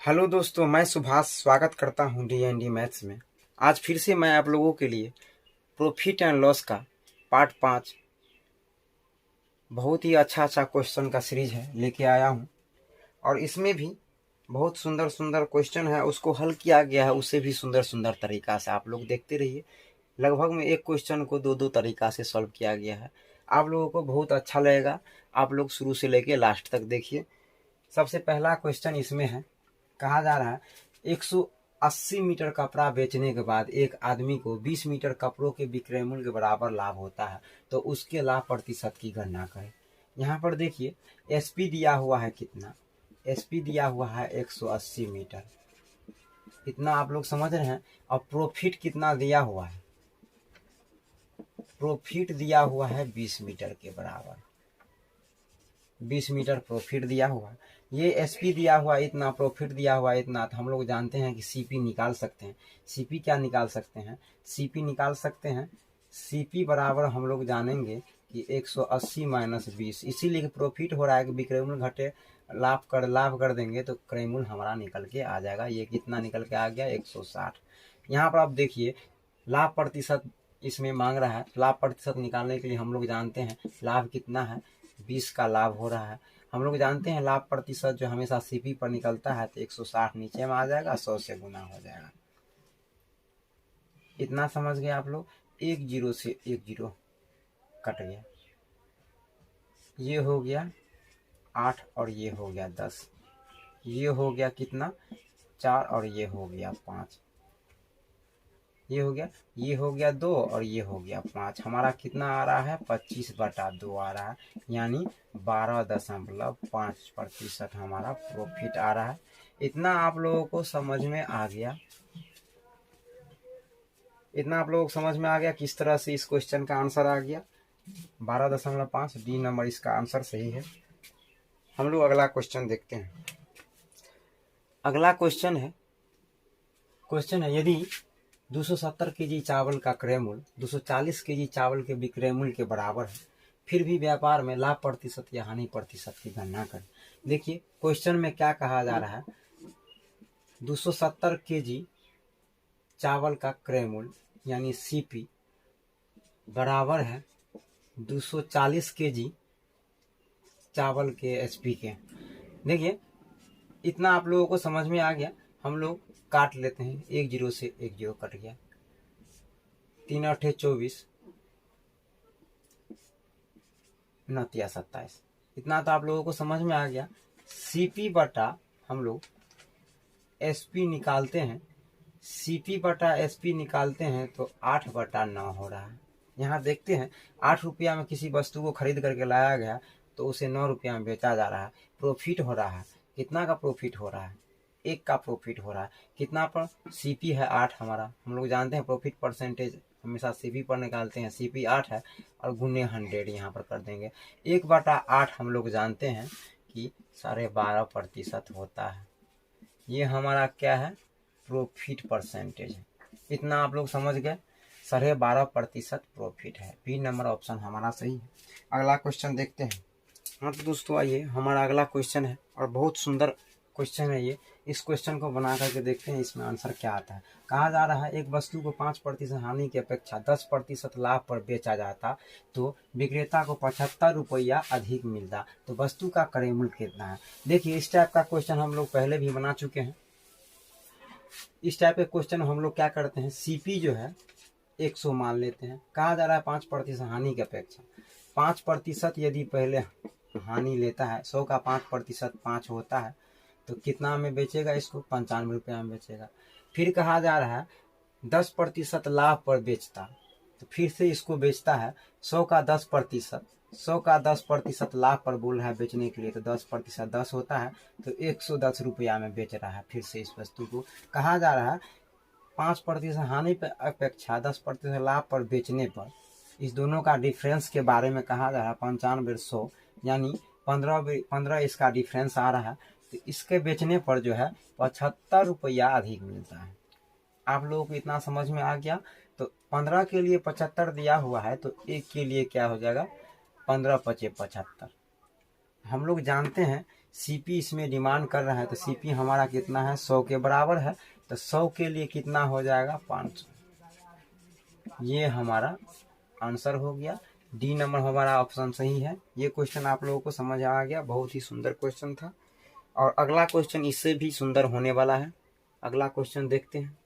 Hello दोस्तों, मैं सुभाष स्वागत करता हूं डी मैथ्स में। आज फिर से मैं आप लोगों के लिए प्रॉफिट एंड लॉस का पार्ट 5 बहुत ही अच्छा क्वेश्चन का सीरीज है लेके आया हूं। और इसमें भी बहुत सुंदर सुंदर क्वेश्चन है, उसको हल किया गया है उससे भी सुंदर सुंदर तरीका से। आप लोग देखते रहिए। लगभग में एक क्वेश्चन को दो तरीका से सॉल्व किया गया है। आप लोगों को बहुत अच्छा लगेगा। आप लोग शुरू से लेके लास्ट तक देखिए। सबसे पहला क्वेश्चन इसमें है, कहा जा रहा है 180 मीटर कपड़ा बेचने के बाद एक आदमी को 20 मीटर कपड़ों के विक्रय मूल्य के बराबर लाभ होता है, तो उसके लाभ प्रतिशत की गणना करें। यहाँ पर देखिए एसपी दिया हुआ है कितना, एसपी दिया हुआ है 180 मीटर, इतना आप लोग समझ रहे हैं। और प्रॉफिट कितना दिया हुआ है, प्रॉफिट दिया हुआ है 20 मीटर के बराबर, 20 मीटर प्रॉफिट दिया हुआ है। ये एसपी दिया हुआ इतना, प्रॉफिट दिया हुआ इतना, तो हम लोग जानते हैं कि सीपी निकाल सकते हैं। सीपी क्या निकाल सकते हैं, सीपी निकाल सकते हैं। सीपी बराबर हम लोग जानेंगे कि 180 माइनस 20, इसीलिए प्रॉफिट हो रहा है कि विक्रय मूल्य घटे लाभ कर देंगे तो क्रय मूल्य हमारा निकल के आ जाएगा। ये कितना निकल के आ गया, 160। यहाँ पर आप देखिए लाभ प्रतिशत इसमें मांग रहा है। लाभ प्रतिशत निकालने के लिए हम लोग जानते हैं लाभ कितना है, 20 का लाभ हो रहा है। हम लोग जानते हैं लाभ प्रतिशत जो हमेशा सीपी पर निकलता है, तो 160 नीचे में आ जाएगा, 100 से गुना हो जाएगा। इतना समझ गए आप लोग। एक जीरो से एक जीरो कट गया, ये हो गया 8 और ये हो गया 10, ये हो गया कितना 4 और ये हो गया 5, ये हो गया 2 और ये हो गया 5। हमारा कितना आ रहा है, 25/2 आ रहा है, यानी 12.5% हमारा प्रॉफिट आ रहा है। इतना आप लोगों को समझ में आ गया, इतना आप लोगों को समझ में आ गया किस तरह से इस क्वेश्चन का आंसर आ गया। 12.5 डी नंबर इसका आंसर सही है। हम लोग अगला क्वेश्चन देखते हैं। अगला क्वेश्चन है यदि 270 केजी चावल का क्रय मूल्य 240 केजी चावल के विक्रय मूल्य के बराबर है, फिर भी व्यापार में लाभ प्रतिशत या हानि प्रतिशत की गणना करें। देखिए क्वेश्चन में क्या कहा जा रहा है, 270 केजी चावल का क्रय मूल्य यानी सीपी बराबर है 240 केजी चावल के एसपी के। देखिए इतना आप लोगों को समझ में आ गया। हम लोग काट लेते हैं, एक जीरो से एक जीरो कट गया, 3 8 24, 9 27। इतना तो आप लोगों को समझ में आ गया। सीपी बटा हम लोग एसपी निकालते हैं, सीपी बटा एसपी निकालते हैं तो 8/9 हो रहा है। यहाँ देखते हैं 8 रुपया में किसी वस्तु को खरीद करके लाया गया तो उसे 9 रुपया में बेचा जा रहा है। प्रॉफिट हो रहा है, कितना का प्रॉफिट हो रहा है, 1 का प्रॉफिट हो रहा है। कितना पर, सीपी है 8 हमारा, हम लोग जानते हैं प्रॉफिट परसेंटेज हमेशा सीपी पर निकालते हैं। सीपी 8 है और गुने 100 यहाँ पर कर देंगे। 1/8 हम लोग जानते हैं कि 12.5% होता है। ये हमारा क्या है, प्रॉफिट परसेंटेज है। इतना आप लोग समझ गए, 12.5% प्रॉफिट है। बी नंबर ऑप्शन हमारा सही है। अगला क्वेश्चन देखते हैं। हाँ तो दोस्तों आइए, हमारा अगला क्वेश्चन है और बहुत सुंदर क्वेश्चन है ये। इस क्वेश्चन को बना करके देखते हैं इसमें आंसर क्या आता है। कहा जा रहा है एक वस्तु को 5% हानि की अपेक्षा 10% लाभ पर बेचा जाता तो विक्रेता को 75 रुपया अधिक मिलता, तो वस्तु का क्रय मूल्य कितना है। देखिए इस टाइप का क्वेश्चन हम लोग पहले भी बना चुके हैं। इस टाइप के क्वेश्चन हम लोग क्या करते हैं, सीपी जो है 100 मान लेते हैं। कहा जा रहा है 5% हानि की अपेक्षा, 5% यदि पहले हानि लेता है, 100 का 5% 5 होता है, तो कितना में बेचेगा इसको, 95 रुपया में बेचेगा। फिर कहा जा रहा है 10% लाभ पर बेचता, तो फिर से इसको बेचता है 100 का 10%, 100 का 10% लाभ पर बोल रहा है बेचने के लिए, तो 10% 10 होता है, तो 110 रुपया में बेच रहा है फिर से इस वस्तु को। कहा जा रहा है 5% हानि पर अपेक्षा 10% लाभ पर बेचने पर इस दोनों का डिफरेंस के बारे में कहा जा रहा है। 95 100 यानी 15 इसका डिफरेंस आ रहा है, तो इसके बेचने पर जो है 75 रुपया अधिक मिलता है। आप लोगों को इतना समझ में आ गया। तो 15 के लिए 75 दिया हुआ है, तो एक के लिए क्या हो जाएगा, 15 × 5 = 75। हम लोग जानते हैं सीपी इसमें डिमांड कर रहा है, तो सीपी हमारा कितना है, 100 के बराबर है। तो 100 के लिए कितना हो जाएगा, 500। ये हमारा आंसर हो गया। डी नंबर हमारा ऑप्शन सही है। ये क्वेश्चन आप लोगों को समझ आ गया, बहुत ही सुंदर क्वेश्चन था। और अगला क्वेश्चन इससे भी सुंदर होने वाला है। अगला क्वेश्चन देखते हैं।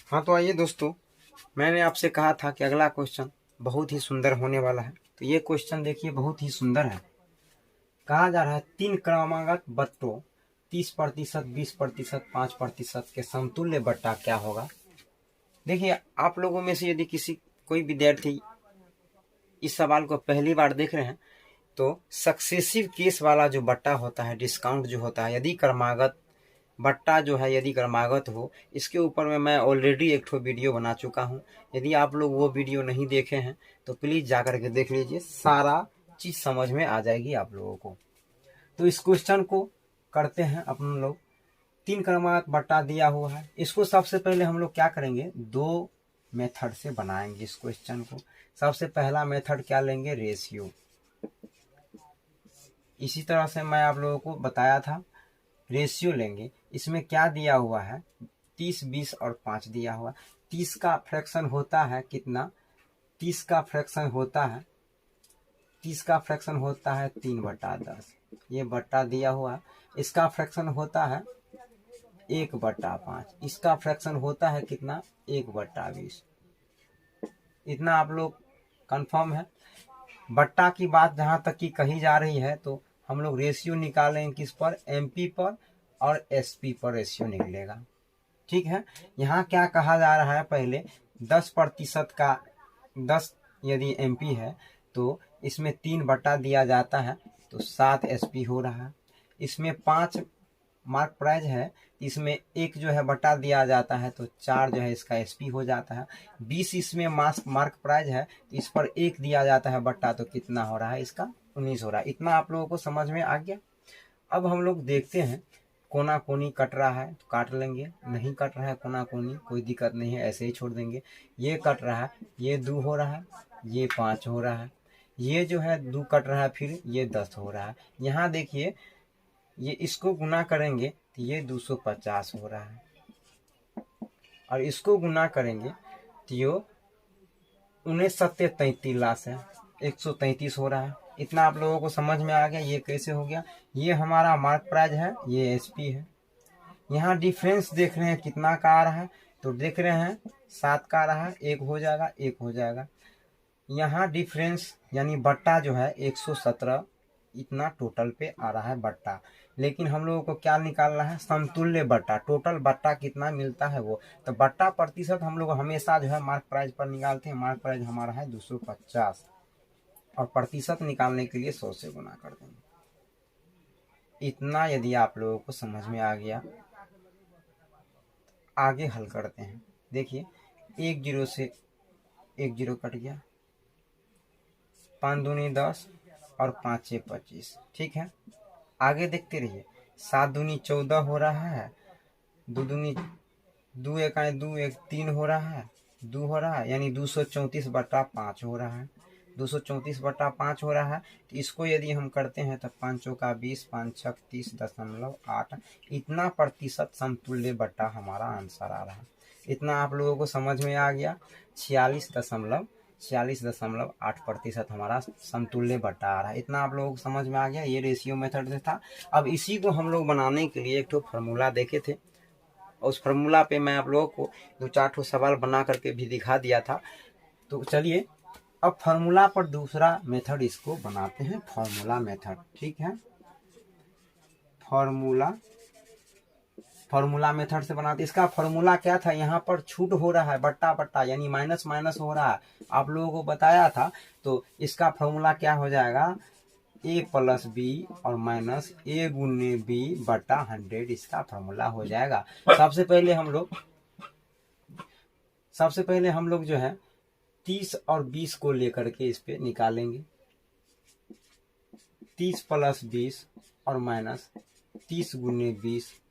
हाँ तो आइए दोस्तों, मैंने आपसे कहा था कि अगला क्वेश्चन बहुत ही सुंदर होने वाला है। तो ये क्वेश्चन देखिए, बहुत ही सुंदर है। कहा जा रहा है 3 क्रमागत बट्टों 30%, 20%, 5% के समतुल्य बट्टा क्या होगा। देखिए, आप लोगों में से यदि कोई विद्यार्थी इस सवाल को पहली बार देख रहे हैं, तो सक्सेसिव केस वाला जो बट्टा होता है, डिस्काउंट जो होता है, यदि क्रमागत बट्टा जो है यदि क्रमागत हो, इसके ऊपर में मैं ऑलरेडी एक ठो वीडियो बना चुका हूं। यदि आप लोग वो वीडियो नहीं देखे हैं तो प्लीज जाकर के देख लीजिए, सारा चीज समझ में आ जाएगी आप लोगों को। तो इस क्वेश्चन को करते हैं अपन लोग। 3 क्रमागत बट्टा दिया हुआ है, इसको सबसे पहले हम लोग क्या करेंगे, 2 मेथड से बनाएंगे इस क्वेश्चन को। सबसे पहला मेथड क्या लेंगे, रेशियो। इसी तरह से मैं आप लोगों को बताया था, रेशियो लेंगे। इसमें क्या दिया हुआ है, 30, 20 और 5 दिया हुआ। 30 का फ्रैक्शन होता है कितना, 30 का फ्रैक्शन होता है 3/10। ये बट्टा दिया हुआ है। इसका फ्रैक्शन होता है 1/5। इसका फ्रैक्शन होता है कितना, 1/20। इतना आप लोग कंफर्म है। बट्टा की बात जहाँ तक की कही जा रही है, तो हम लोग रेशियो निकालेंगे किस पर, एमपी पर और एसपी पर रेशियो निकलेगा। ठीक है। यहाँ क्या कहा जा रहा है, पहले 10% का 10 यदि एमपी है तो इसमें 3 बट्टा दिया जाता है, तो 7 एसपी हो रहा है। इसमें 5 मार्क प्राइज है, इसमें 1 जो है बट्टा दिया जाता है, तो 4 जो है इसका एसपी हो जाता है। 20 इसमें मार्क प्राइज है, तो इस पर 1 दिया जाता है बट्टा, तो कितना हो रहा है, इसका 19 हो रहा है। इतना आप लोगों को समझ में आ गया। अब हम लोग देखते हैं, कोना कोनी कट रहा है तो काट लेंगे, नहीं कट रहा है कोना कोनी, कोई दिक्कत नहीं है, ऐसे ही छोड़ देंगे। ये कट रहा है, ये 2 हो रहा है, ये 5 हो रहा है। ये जो है 2 कट रहा है, फिर ये 10 हो रहा है। यहाँ देखिए, ये इसको गुना करेंगे तो ये 250 हो रहा है, और इसको गुना करेंगे तो ये 19 लाख है, 133 हो रहा है। इतना आप लोगों को समझ में आ गया, ये कैसे हो गया। ये हमारा मार्क प्राइज है, ये एसपी है। यहाँ डिफरेंस देख रहे हैं कितना का आ रहा है, तो देख रहे हैं 7 का आ रहा है, 1 हो जाएगा, 1 हो जाएगा। यहाँ डिफरेंस यानी बट्टा जो है 117 इतना टोटल पे आ रहा है बट्टा। लेकिन हम लोगों को क्या निकालना है, समतुल्य बट्टा, टोटल बट्टा कितना मिलता है वो। तो बट्टा प्रतिशत हम लोग हमेशा जो है मार्क प्राइज पर निकालते हैं। मार्क प्राइज हमारा है 250, और प्रतिशत निकालने के लिए 100 से गुना कर देंगे। इतना यदि आप लोगों को समझ में आ गया, आगे हल करते हैं। देखिए, 1 0 से 1 0 कट गया, 5 दूनी 10 और 5 6 25। ठीक है, आगे देखते रहिए। 7 दूनी 14 हो रहा है, 2 दूनी 2 1 2 1 3 हो रहा है, 2 हो रहा है, यानी 234/5 हो रहा है। 234/5 हो रहा है। तो इसको यदि हम करते हैं तो 5 का 20, 5 6 30.8, इतना प्रतिशत समतुल्य बट्टा हमारा आंसर आ रहा है। इतना आप लोगों को समझ में आ गया। 46.8% हमारा समतुल्य बट्टा आ रहा है। इतना आप लोगों को समझ में आ गया। ये रेशियो मेथड से था। अब इसी को हम लोग बनाने के लिए एक तो फार्मूला देखे थे, उस फार्मूला पे मैं आप लोगों को 2-4 ठो सवाल बना करके भी दिखा दिया था। तो चलिए, अब फार्मूला पर दूसरा मेथड इसको बनाते हैं, फार्मूला मेथड। ठीक है, फार्मूला मेथड से बनाते। इसका फार्मूला क्या था, यहाँ पर छूट हो रहा है, बट्टा बट्टा यानी माइनस माइनस हो रहा है, आप लोगों को बताया था। तो इसका फार्मूला क्या हो जाएगा, a + b और माइनस a गुने b बटा 100, इसका फार्मूला हो जाएगा। सबसे पहले हम लोग जो है 30 और 20 को लेकर के इस पे निकालेंगे। 30 + 20 और माइनस 30 गुने 20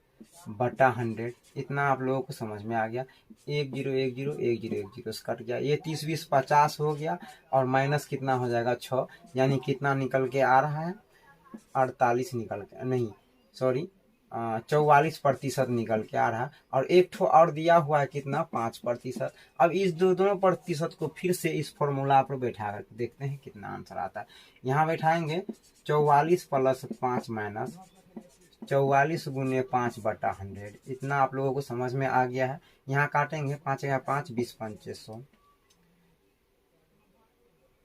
बटा 100, इतना आप लोगों को समझ में आ गया। 1 0 1 0 1 0 1 0 कट गया। ये 30 20 50 हो गया, और माइनस कितना हो जाएगा 6, यानी कितना निकल के आ रहा है, 48 निकल के नहीं सॉरी 44% निकल के आ रहा है। और एक ठो और दिया हुआ है कितना 5%। अब इस दोनों प्रतिशत को फिर से इस फॉर्मूला पर बैठा कर देखते हैं कितना आंसर आता है। यहाँ बैठाएंगे 44 + 5 माइनस 44 × 5/100। इतना आप लोगों को समझ में आ गया है। यहाँ काटेंगे 5 × 5 20 5 100।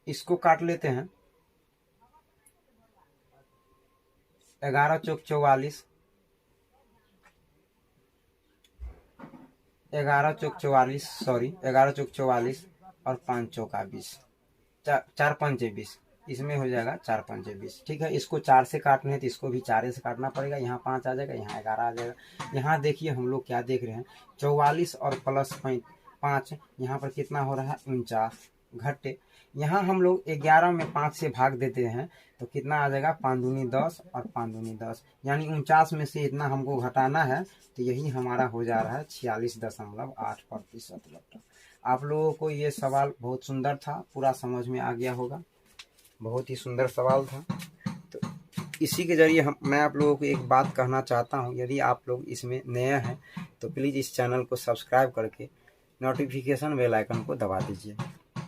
इसको काट लेते हैं 11 चौक 44 11 चौक 44 सॉरी 11 चौक 44 और 5 चौका 20 4 पंचे 20। इसमें हो जाएगा 4 पंचे 20। ठीक है, इसको 4 से काटना है तो इसको भी 4 से काटना पड़ेगा। यहाँ 5 आ जाएगा, यहाँ 11 आ जाएगा। यहाँ देखिए हम लोग क्या देख रहे हैं 44 और प्लस 5 यहाँ पर कितना हो रहा है 49 घटे। यहाँ हम लोग 11 में 5 से भाग देते हैं तो कितना आ जाएगा 5 दूनी 10 और 5 दूनी 10, यानी 49 में से इतना हमको घटाना है तो यही हमारा हो जा रहा है 46.8%। आप लोगों को ये सवाल बहुत सुंदर था, पूरा समझ में आ गया होगा। बहुत ही सुंदर सवाल था। तो इसी के जरिए मैं आप लोगों को एक बात कहना चाहता हूँ, यदि आप लोग इसमें नए हैं तो प्लीज़ इस चैनल को सब्सक्राइब करके नोटिफिकेशन बेल आइकन को दबा दीजिए।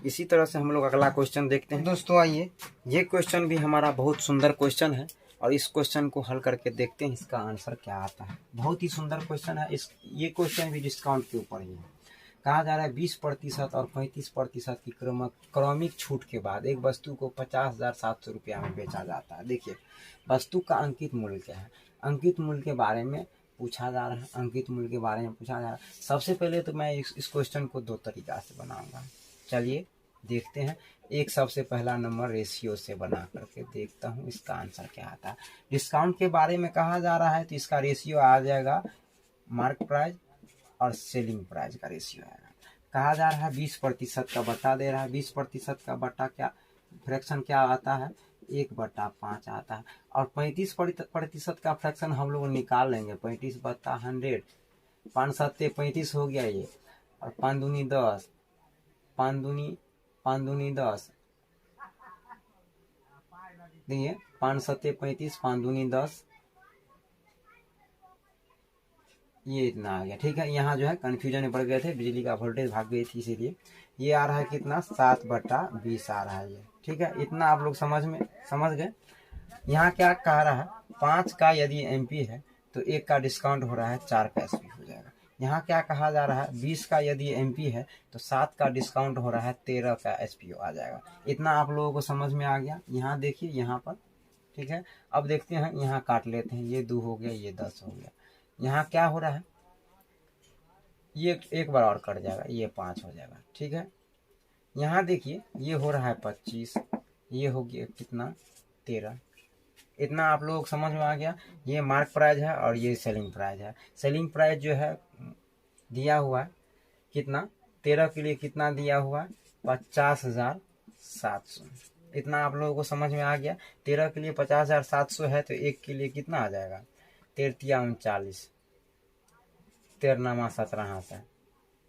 इसी तरह से हम लोग अगला क्वेश्चन देखते हैं। दोस्तों आइए, ये क्वेश्चन भी हमारा बहुत सुंदर क्वेश्चन है और इस क्वेश्चन को हल करके देखते हैं इसका आंसर क्या आता है। बहुत ही सुंदर क्वेश्चन है। ये क्वेश्चन भी डिस्काउंट के ऊपर ही है। कहा जा रहा है 20% और 35% की क्रमिक छूट के बाद एक वस्तु को 50,700 रुपया में बेचा जाता है। देखिए, वस्तु का अंकित मूल्य क्या है, अंकित मूल्य के बारे में पूछा जा रहा है। अंकित मूल्य के बारे में पूछा जा रहा है। सबसे पहले तो मैं इस क्वेश्चन को 2 तरीका से बनाऊंगा। चलिए देखते हैं। एक सबसे पहला नंबर रेशियो से बना करके देखता हूँ इसका आंसर क्या आता है। डिस्काउंट के बारे में कहा जा रहा है तो इसका रेशियो आ जाएगा मार्क प्राइस और सेलिंग प्राइस का रेशियो आएगा। कहा जा रहा है 20% का बटा दे रहा है। 20% का बटा क्या फ्रैक्शन क्या आता है 1/5 आता है। और 35% का फ्रैक्शन हम लोग निकाल लेंगे 35/100। 5 7 35 हो गया ये, और 5 दूनी 10, 5 दूनी 10, देखिए 5 7 35, 5 दूनी 10, ये इतना आ गया। ठीक है, यहाँ जो है कन्फ्यूजन में पड़ गए थे, बिजली का वोल्टेज भाग गई थी, इसीलिए ये आ रहा है कितना 7/20 आ रहा है ये। ठीक है, इतना आप लोग समझ गए। यहाँ क्या कह रहा है 5 का यदि एमपी है तो 1 का डिस्काउंट हो रहा है 4 का एसपी हो जाएगा। यहाँ क्या कहा जा रहा है 20 का यदि एमपी है तो 7 का डिस्काउंट हो रहा है 13 का एसपीओ आ जाएगा। इतना आप लोगों को समझ में आ गया। यहाँ देखिए यहाँ पर, ठीक है। अब देखते हैं, यहाँ काट लेते हैं, ये 2 हो गया, ये 10 हो गया। यहाँ क्या हो रहा है, ये एक बार और कट जाएगा, ये 5 हो जाएगा। ठीक है, यहाँ देखिए ये हो रहा है 25, ये हो गया कितना 13। इतना आप लोगों को समझ में आ गया। ये मार्क प्राइस है और ये सेलिंग प्राइस है। सेलिंग प्राइस जो है दिया हुआ है कितना 13 के लिए कितना दिया हुआ है 50,700। इतना आप लोगों को समझ में आ गया। 13 के लिए 50,700 है तो 1 के लिए कितना आ जाएगा 13 39, 13 17 से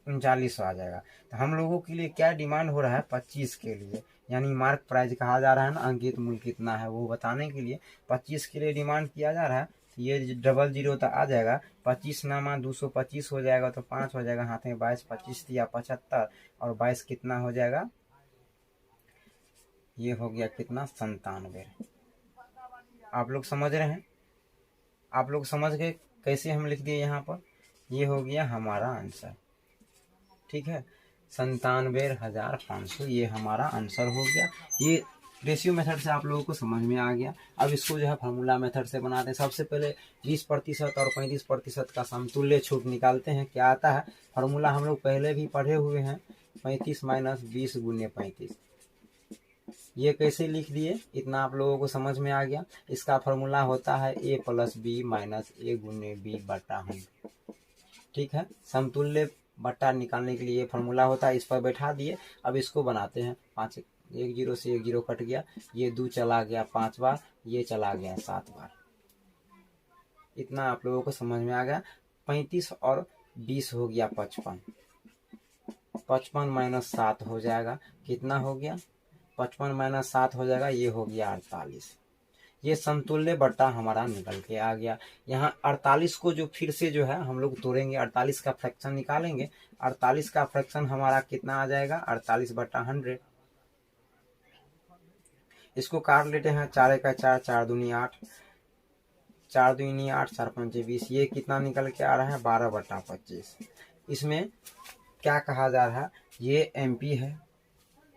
39 आ जाएगा। तो हम लोगों के लिए क्या डिमांड हो रहा है 25 के लिए, यानी मार्क प्राइस कहा जा रहा है ना, अंकित मूल्य कितना है वो बताने के लिए 25 के लिए डिमांड किया जा रहा है। तो ये 00 तो आ जाएगा 25 नामा 225 हो जाएगा, तो 5 हो जाएगा, हाथ में 22, 25 दिया 75 और 22 कितना हो जाएगा, ये हो गया कितना 97। आप लोग समझ रहे हैं, आप लोग समझ गए कैसे हम लिख दिए यहाँ पर। ये हो गया हमारा आंसर। ठीक है, 97,500 ये हमारा आंसर हो गया। ये रेशियो मेथड से आप लोगों को समझ में आ गया। अब इसको जो है फार्मूला मेथड से बनाते हैं। सबसे पहले 20% और 35% का समतुल्य छूट निकालते हैं। क्या आता है फार्मूला हम लोग पहले भी पढ़े हुए हैं, 35 - 20 × 35। ये कैसे लिख दिए, इतना आप लोगों को समझ में आ गया। इसका फार्मूला होता है a + b - a × b/100। ठीक है, समतुल्य बट्टा निकालने के लिए ये फार्मूला होता है। इस पर बैठा दिए। अब इसको बनाते हैं। 5 1 0 से 1 0 कट गया, ये 2 चला गया 5 बार, ये चला गया 7 बार। इतना आप लोगों को समझ में आ गया। 35 और 20 हो गया 55, 55 - 7 हो जाएगा, कितना हो गया 55 - 7 हो जाएगा, ये हो गया 48। ये समतुल्य बट्टा हमारा निकल के आ गया। यहाँ 48 को जो फिर से जो है हम लोग तोड़ेंगे, 48 का फ्रैक्शन निकालेंगे। 48 का फ्रैक्शन हमारा कितना आ जाएगा, 48/100। इसको काट लेते हैं, 4 का 4, 4 दूनी 8, 4 दूनी 8, 4 पंचे 20। ये कितना निकल के आ रहा है, 12/25। इसमें क्या कहा जा रहा है, ये एमपी है,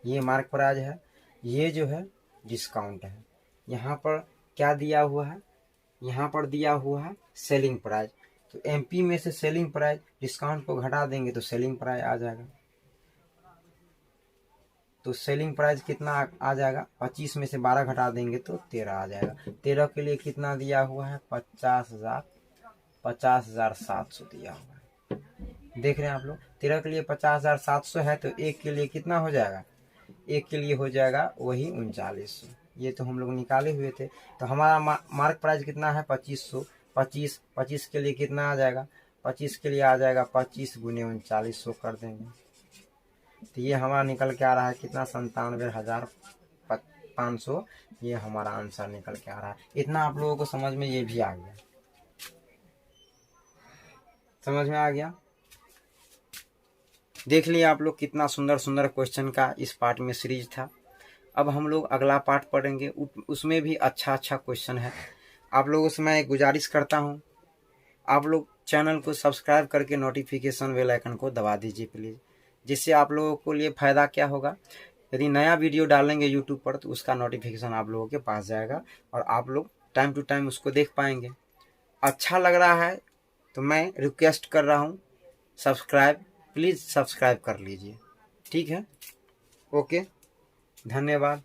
ये मार्क प्राइज है, ये जो है डिस्काउंट है। यहाँ पर क्या दिया हुआ है, यहाँ पर दिया हुआ है सेलिंग प्राइस। तो एमपी में से सेलिंग प्राइस डिस्काउंट को घटा देंगे तो सेलिंग प्राइस आ जाएगा। तो सेलिंग प्राइस कितना आ जाएगा, 25 में से 12 घटा देंगे तो 13 आ जाएगा। 13 के लिए कितना दिया हुआ है, 50,700 दिया हुआ है। देख रहे हैं आप लोग, 13 के लिए 50,700 है, तो एक के लिए कितना हो जाएगा, एक के लिए हो जाएगा वही 3900। ये तो हम लोग निकाले हुए थे। तो हमारा मार्क प्राइस कितना है, 2500। 25 के लिए कितना आ जाएगा, 25 के लिए आ जाएगा 25 गुने 3900 कर देंगे। तो ये हमारा निकल के आ रहा है कितना, 97,500। ये हमारा आंसर निकल के आ रहा है। इतना आप लोगों को समझ में ये भी आ गया, समझ में आ गया। देख लिए आप लोग कितना सुंदर सुंदर क्वेश्चन का इस पार्ट में सीरीज था। अब हम लोग अगला पार्ट पढ़ेंगे, उसमें भी अच्छा क्वेश्चन है। आप लोगों से मैं एक गुजारिश करता हूँ, आप लोग चैनल को सब्सक्राइब करके नोटिफिकेशन बेल आइकन को दबा दीजिए प्लीज़। जिससे आप लोगों को लिए फ़ायदा क्या होगा, यदि नया वीडियो डालेंगे यूट्यूब पर तो उसका नोटिफिकेशन आप लोगों के पास जाएगा और आप लोग टाइम टू टाइम उसको देख पाएंगे। अच्छा लग रहा है तो मैं रिक्वेस्ट कर रहा हूँ, सब्सक्राइब प्लीज़ सब्सक्राइब कर लीजिए, ठीक है। ओके, धन्यवाद।